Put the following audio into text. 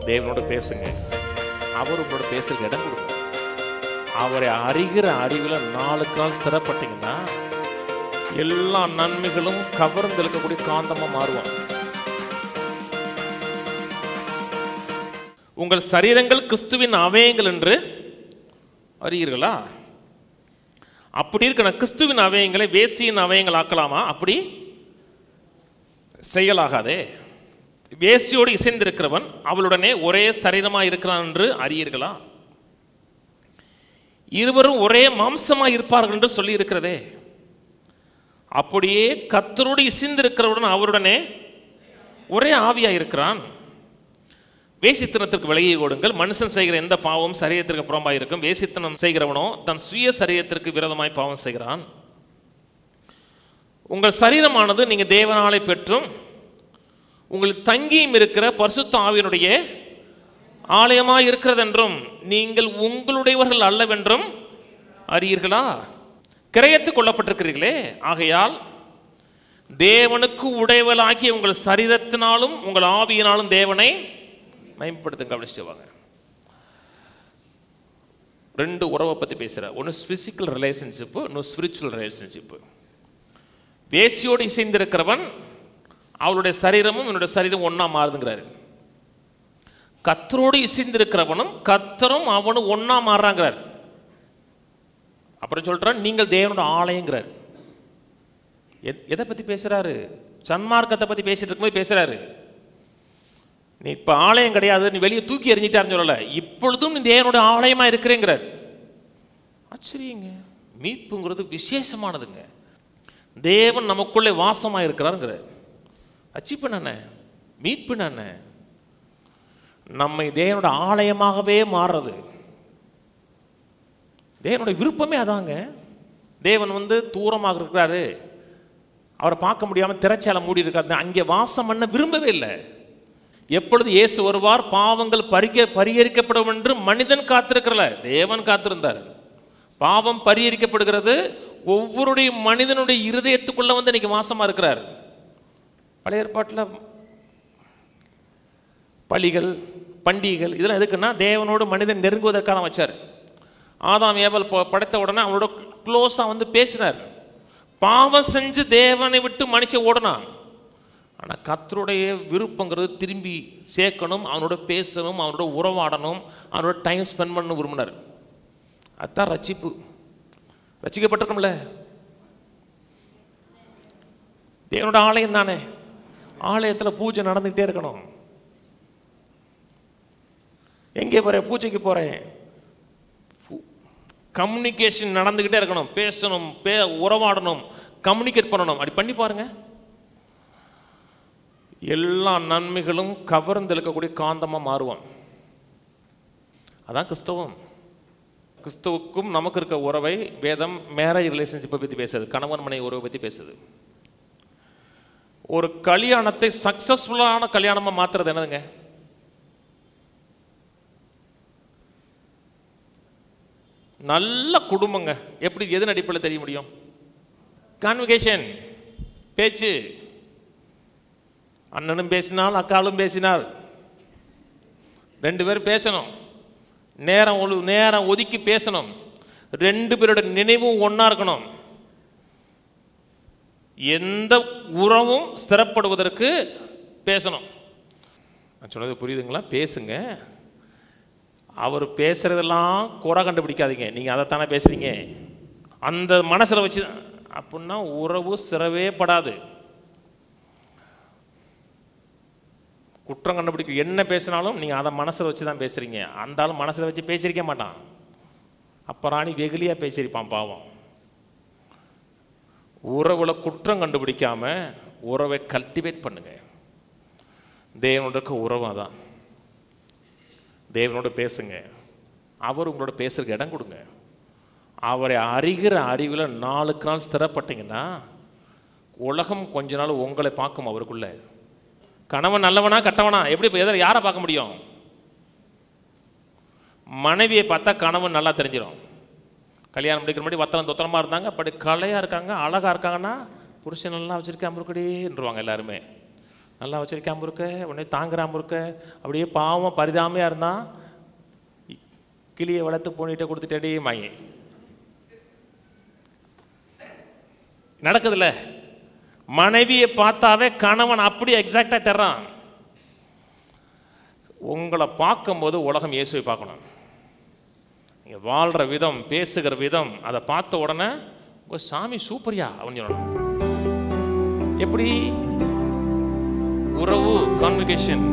தேவனோட பேசுங்க. அவர் உங்களோட பேசுறதுக்கு இடம் கொடுங்க. அவரை அறிகிற அறிவுல 4 நாள் ஸ்திரப்பட்டீங்கன்னா எல்லா நன்மைகளும் கவர்ந்து இருக்கக்கூடிய காந்தமா மாறுவாங்க. உங்கள் சரீரங்கள் கிறிஸ்துவின் அவயங்கள் என்று அறியீர்களா? அப்படி இருக்க கிறிஸ்துவின் அவயங்களை வேசியின் அவயங்கள் ஆக்கலாமா? அப்படி செயலாகாதே. வேசியோடு இசைந்திருக்கிறவன் அவளுடனே ஒரே சரீரமாக இருக்கிறான் என்று அறியீர்களா? இருவரும் ஒரே மாம்சமாக இருப்பார்கள் என்று சொல்லி இருக்கிறதே. அப்படியே கர்த்தரோடு இசைந்திருக்கிறவுடன் அவருடனே ஒரே ஆவியாக இருக்கிறான். வேசித்தனத்திற்கு விலகி ஓடுங்கள். மனுஷன் செய்கிற எந்த பாவமும் சரீரத்திற்கு புறம்பாக இருக்கும். வேசித்தனம் செய்கிறவனோ தன் சுய சரீரத்திற்கு விரோதமாய் பாவம் செய்கிறான். உங்கள் சரீரமானது நீங்கள் தேவனாலே பெற்றும் உங்களுக்கு தங்கியும் இருக்கிற பரிசுத்த ஆவியினுடைய ஆலயமாக இருக்கிறது என்றும் நீங்கள் உங்களுடையவர்கள் அல்லவென்றும் அறியீர்களா? கிரயத்துக் கொள்ளப்பட்டிருக்கிறீர்களே, ஆகையால் தேவனுக்கு உடையவளாகிய உங்கள் சரீரத்தினாலும் உங்கள் ஆவியினாலும் தேவனை மேம்படுத்துங்க. கவனிச்சுட்டு வாங்க. 2 உறவை பற்றி பேசுகிறேன். ஒன்று ஃபிசிக்கல் ரிலேஷன்ஷிப்பு, இன்னும் ஸ்பிரிச்சுவல் ரிலேஷன்ஷிப்பு. வேசியோடு இசைந்திருக்கிறவன் அவளுடைய சரீரமும் என்னுடைய சரீரம் ஒன்றா மாறுதுங்கிறாரு. கர்த்தரோடு இசைந்திருக்கிறவனும் கர்த்தரும் அவனும் ஒன்றா மாறுறாங்கிறார். அப்புறம் சொல்கிறான் நீங்கள் தேவனோட ஆலயங்கிறார். எதை பற்றி பேசுகிறாரு? சன்மார்க்கத்தை பற்றி பேசிட்டு இருக்கும்போது பேசுகிறாரு. நீ இப்போ ஆலயம் கிடையாது, நீ வெளியே தூக்கி எறிஞ்சிட்டாருன்னு சொல்லலை, இப்பொழுதும் நீ தேவனோட ஆலயமாக இருக்கிறேங்கிறார். ஆச்சரியங்க. மீட்புங்கிறது விசேஷமானதுங்க. தேவன் நமக்குள்ளே வாசமாக இருக்கிறாருங்கிறார். அச்சிப்பு என்ன? மீட்பு என்ன? நம்மை தேவனோட ஆலயமாகவே மாறுறது. தேவனுடைய விருப்பமே அதாங்க. தேவன் தூரமாக இருக்கிறாரு, அவரை பார்க்க முடியாமல் திரைச்சாலை மூடி இருக்காது, அங்கே வாசம் பண்ண விரும்பவே இல்லை. எப்பொழுது இயேசு வருவார் பாவங்கள் பரிகரிக்கப்படும் என்று மனிதன் காத்திருக்கிறல, தேவன் காத்திருந்தார். பாவம் பரிகரிக்கப்படுகிறது. ஒவ்வொருடைய மனிதனுடைய இருதயத்துக்குள்ள இன்னைக்கு வாசமா இருக்கிறார். பழைய ஏற்பாட்டில் பலிகள் பண்டிகைகள் இதெல்லாம் எதுக்குன்னா தேவனோடு மனிதன் நெருங்குவதற்காக வச்சார். ஆதாம் ஏவல் படைத்த உடனே அவனோட க்ளோஸாக பேசினார். பாவம் செஞ்சு தேவனை விட்டு மனுஷன் ஓடனான். ஆனால் கர்த்தருடைய விருப்பங்கிறது திரும்பி சேர்க்கணும், அவனோட பேசணும், அவனோட உறவாடணும், அவனோட டைம் ஸ்பெண்ட் பண்ணணும் விரும்பினார். அதுதான் ரட்சிப்பு. ரட்சிக்கப்பட்டிருக்கோம்ல, தேவனோட ஆலயம் தானே. ஆலயத்தில் பூஜை நடந்துக்கிட்டே இருக்கணும். எங்கே போகிறேன்? பூஜைக்கு போகிறேன். கம்யூனிகேஷன் நடந்துக்கிட்டே இருக்கணும். பேசணும், உறவாடணும், கம்யூனிகேட் பண்ணணும். அப்படி பண்ணி பாருங்க, எல்லா நன்மைகளும் கவர்ந்து இழுக்கக்கூடிய காந்தமாக மாறுவான். அதான் கிறிஸ்தவம். கிறிஸ்துவுக்கும் நமக்கு இருக்க உறவை வேதம் மேரேஜ் ரிலேஷன்ஷிப்பை பற்றி பேசுது, கணவன் மனைவி உறவை பற்றி பேசுது. ஒரு கல்யாணத்தை சக்சஸ்ஃபுல்லான கல்யாணமாக மாற்றுறது என்னதுங்க? நல்ல குடும்பங்க. எப்படி, எதன் அடிப்படையில் தெரிய முடியும்? கான்வகேஷன், பேச்சு. அண்ணனும் பேசினால் அக்காலும் பேசினால் 2 பேரும் பேசணும். நேரம் ஒதுக்கி பேசணும். 2 பேரோட நினைவும் ஒன்றா இருக்கணும். எந்த உறவும் ஸ்திரப்படுவதற்கு பேசணும். நான் சொன்னது புரியுதுங்களா? பேசுங்க. அவர் பேசுறதெல்லாம் குறை கண்டுபிடிக்காதீங்க. நீங்கள் அதைத்தானே பேசுறீங்க. அந்த மனசில் வச்சு அப்படின்னா உறவு சிறவே படாது. குற்றம் கண்டுபிடிக்க என்ன பேசினாலும் நீங்கள் அதை மனசில் வச்சு தான் பேசுகிறீங்க. அந்த ஆள் மனசில் வச்சு பேசியிருக்க மாட்டான். அப்பராணி வெகுலியாக பேசியிருப்பான் பாவம். உறவுல குற்றம் கண்டுபிடிக்காம உறவை கல்டிவேட் பண்ணுங்க. தேவனோட உறவு தான். தேவனோட பேசுங்க. அவர் உங்களோட பேசுறதுக்கு இடம் கொடுங்க. அவரை அறிகிற அறிவில் 4 நாள் ஸ்திரப்பட்டீங்கன்னா உலகம் கொஞ்ச நாள் உங்களை பார்க்கும். அவருக்குள்ள கணவன் நல்லவனா கட்டவனா எப்படி யாரை பார்க்க முடியும்? மனைவியை பார்த்தா கணவன் நல்லா தெரிஞ்சிடும். கல்யாணம் முடிக்கிற மாதிரி வத்தனம் தொத்தனமாக இருந்தாங்க, அப்படி கலையாக இருக்காங்க, அழகாக இருக்காங்கன்னா புருஷன் நல்லா வச்சுருக்கேன் அம்பருக்கடின்றுவாங்க எல்லாருமே. நல்லா வச்சிருக்காம இருக்க, உடனே தாங்குறாம இருக்க, அப்படியே பாவம் பரிதாமையாக இருந்தால் கிளியை வளர்த்து போனிட்ட கொடுத்துட்டே மாங்கி நடக்குதுல்ல. மனைவியை பார்த்தாவே கணவன் அப்படி எக்ஸாக்டா தர்றான். உங்களை பார்க்கும்போது உலகம் இயேசுவை பார்க்கணும். நீங்க வாழ்ற விதம், பேசுகிற விதம், அதை பார்த்த உடனே உங்க சாமி சூப்பரியா அப்படின்னு சொல்லணும். எப்படி? உறவு, கான்வெகேஷன்,